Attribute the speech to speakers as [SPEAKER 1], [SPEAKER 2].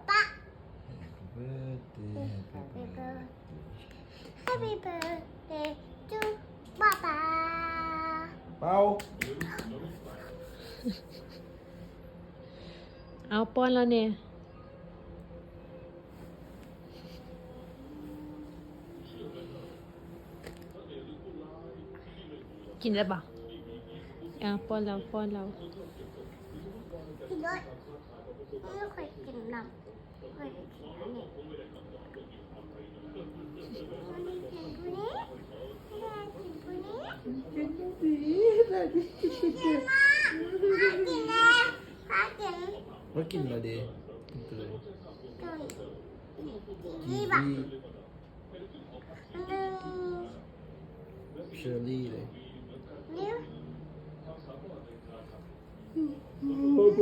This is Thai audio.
[SPEAKER 1] ป๊า
[SPEAKER 2] birthday
[SPEAKER 1] Happy birthday to ป๊าป๊า
[SPEAKER 2] เป่า
[SPEAKER 3] เอาป้อนแล้วเนี่ยกินได้ปะเอาป้อนแล้วป้อนแล้ว
[SPEAKER 1] พี่ด้วยไม่เคยกินน้ำเคยกินอันนี้อันนี้กินตัวนี้กินตัวนี้
[SPEAKER 2] กินดีได้ดิกิน
[SPEAKER 1] กินมากมากินเลยมากิน
[SPEAKER 2] ว่ากินมาดีกินตัวเลย
[SPEAKER 1] ตัว
[SPEAKER 2] กี
[SPEAKER 1] นี้
[SPEAKER 2] วี
[SPEAKER 1] แบบหนึ่ง
[SPEAKER 2] เชอร์รี่เลย
[SPEAKER 1] นิ้ว
[SPEAKER 2] โอ้โห